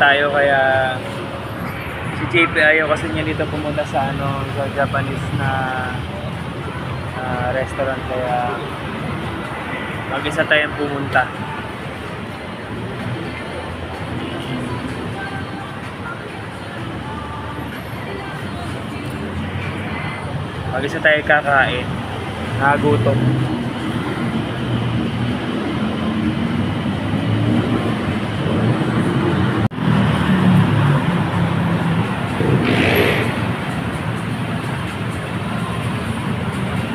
tayo kaya si JP ayaw kasi niya dito pumunta sa sa Japanese na restaurant kaya mag-isa tayong pumunta. Mag-isa tayo kakain. Nagutom.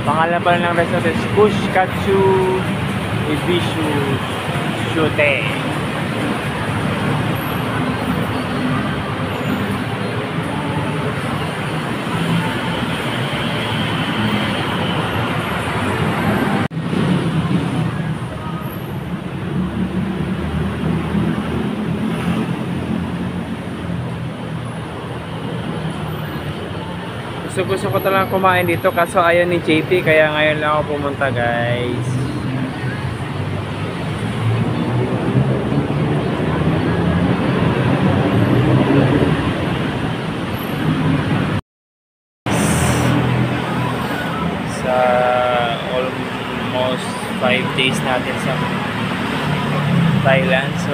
Pangalan pala ng restaurant is Kushikatsu Ibishu Shute. Gusto ko talagang kumain dito kaso ayaw ni JP kaya ngayon lang ako pumunta guys. Sa almost 5 days natin sa Thailand, so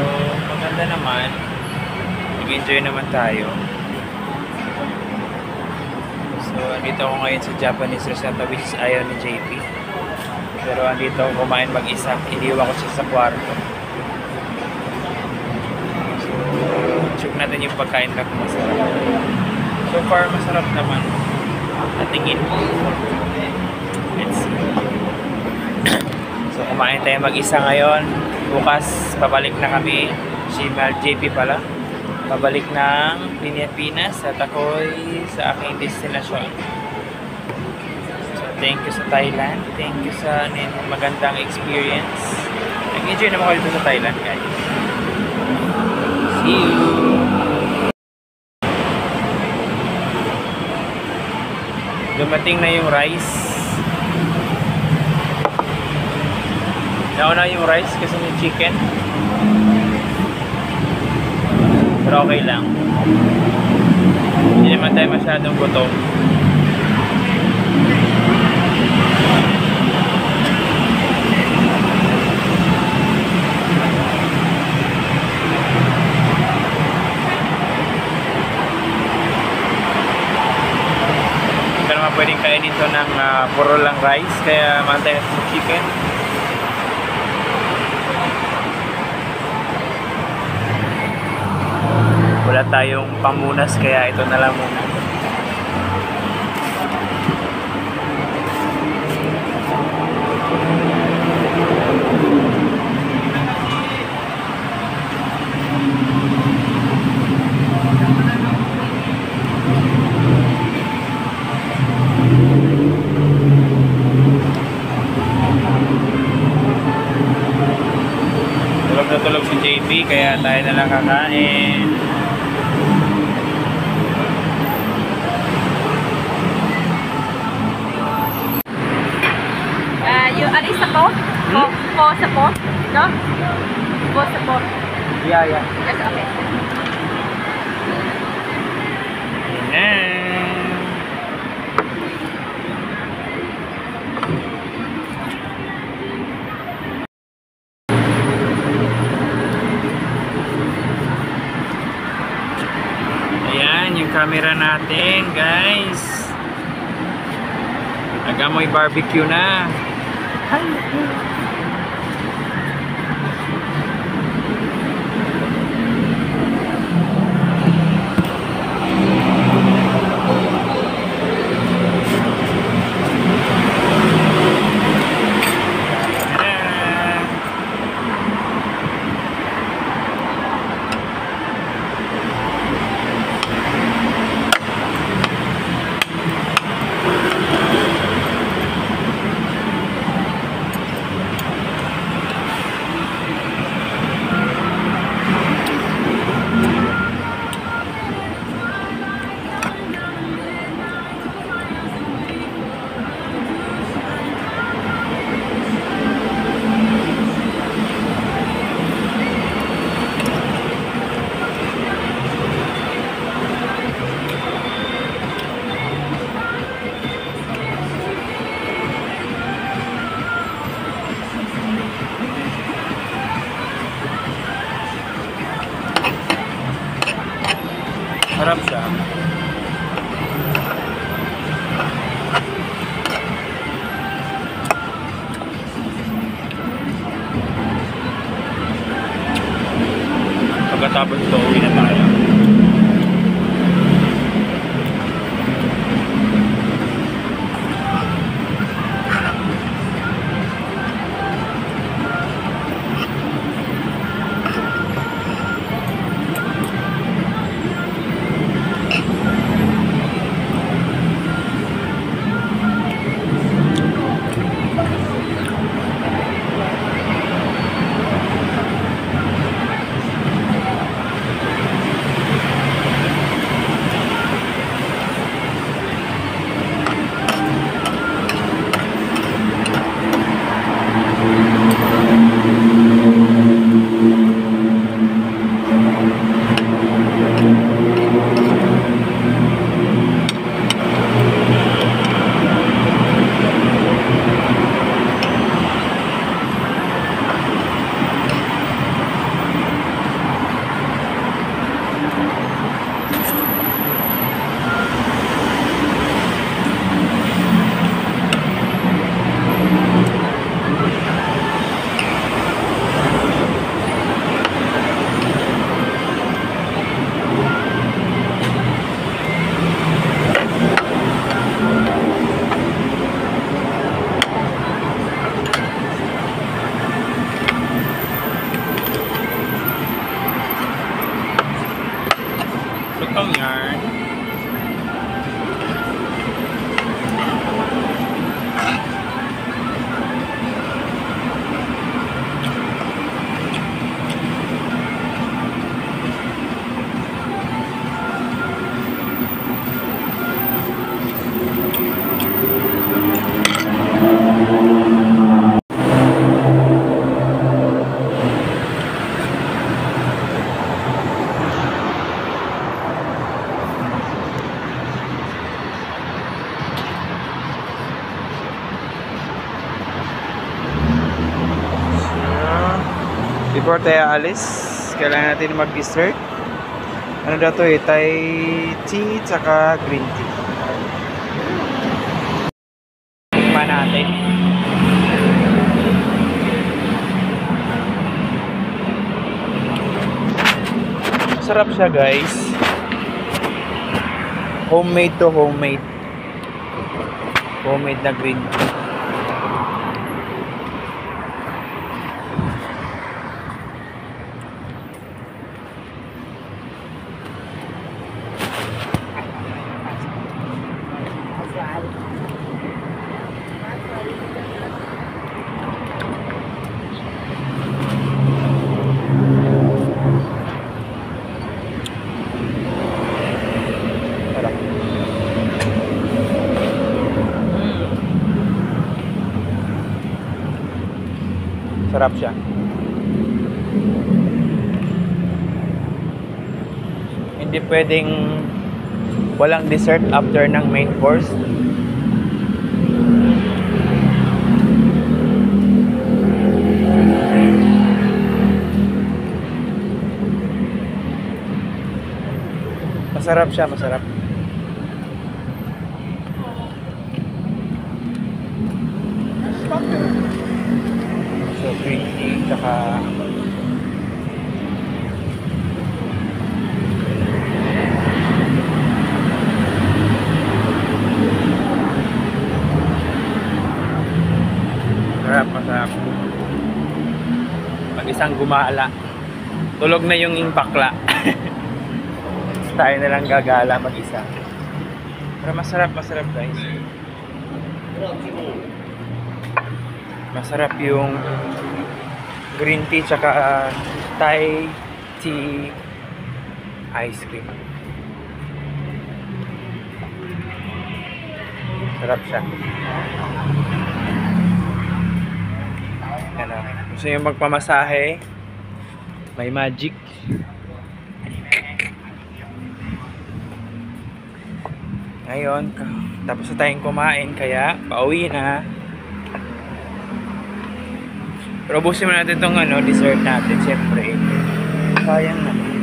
maganda naman, nag-enjoy naman tayo. So, andito ako ngayon sa Japanese restaurant which is ayaw ni JP. Pero andito ako kumain mag-isa. Iniwan ko siya sa kwarto. So, check natin yung pagkain na kung masarap. So far, masarap naman. Natingin. Let's see. So, kumain tayo mag-isa ngayon. Bukas, pabalik na kami. Si JP pala. Pabalik ng Pilipinas at ako'y sa aking destinasyon. So, thank you sa Thailand. Thank you sa magandang experience. Nag-enjoy naman ako dito sa Thailand, guys. See you! Dumating na yung rice. Nauna yung rice kasi yung chicken. Pero okay lang. Hindi naman tayo masyadong gutom. Hindi naman pwedeng kainin ito ng puro lang rice. Kaya mantay natin sa chicken. Wala tayong pamunas kaya ito na lang muna. Tulog na tulog si JP kaya tayo na lang kakain. Ano isa po? Po sa po? No? Po sa po? Yeah. Yes, okay. Ayan, yung camera natin, guys. Nagamoy barbecue na. before tayo alis, kailangan natin mag-dessert. Ano daw to eh? Thai tea tsaka green tea. Tikman natin. Sarap siya guys. Homemade to homemade. Homemade na green tea. Sarap siya. Hindi pwedeng walang dessert after ng main course. Masarap siya, masarap. So, green tea, tsaka masarap, masarap. Pag isang gumala, tulog na yung bakla. Tayo na lang gagala mag-isa. Pero masarap, masarap guys. Masarap yung green tea tsaka Thai tea ice cream. Sarap siya. Yan o. Gusto nyo magpamasahe? May magic. Ngayon, tapos na tayong kumain kaya pauwi na. Pero ubusin mo natin itong dessert natin, siyempre. Sayang naman.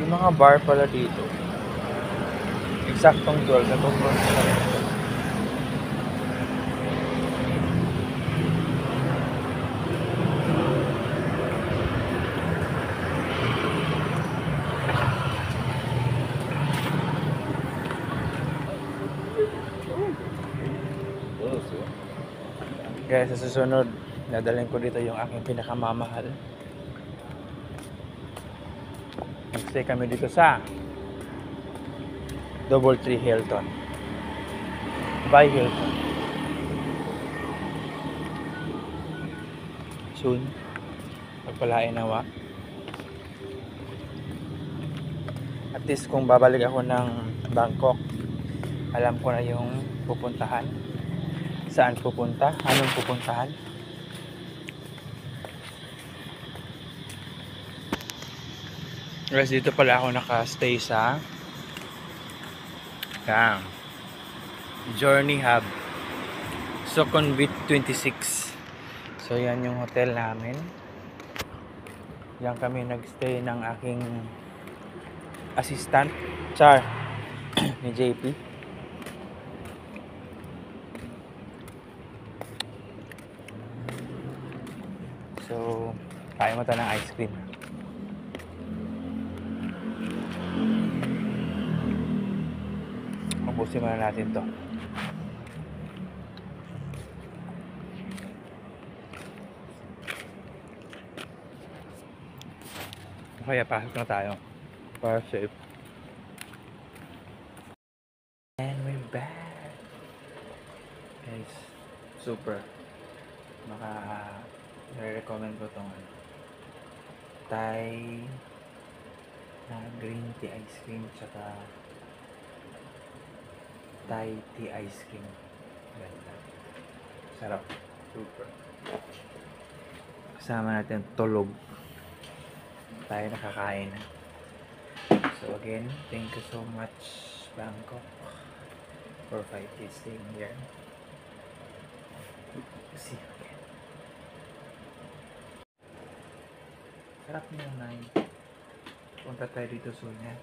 Yung mga bar pala dito. Eksaktong 12 na itong Guys, sa susunod, dadalhin ko dito yung aking pinakamamahal. Nag-stay kami dito sa Doubletree Hilton. By Hilton. Soon, pagpalain nawa. At least kung babalik ako ng Bangkok, alam ko na yung pupuntahan. Saan pupunta? Anong pupuntahan? Guys, dito pala ako naka-stay sa Journey Hub Sukhumvit 26. So yan yung hotel namin. Yan kami nag-stay ng aking assistant Char ni JP. So, kaya mo tayo ng ice cream. Ubusin muna natin to. Kaya pasok na tayo. Para safe. And we're back. Guys, super. Recommend ko itong Thai na green tea ice cream tsaka Thai tea ice cream. Ganda. Sarap. Super. Kasama natin tulog. Tayo nakakain na. So again, thank you so much Bangkok for 5 days staying here. See you again. Sarap nyo, Nay. Punta tayo dito soon, ha?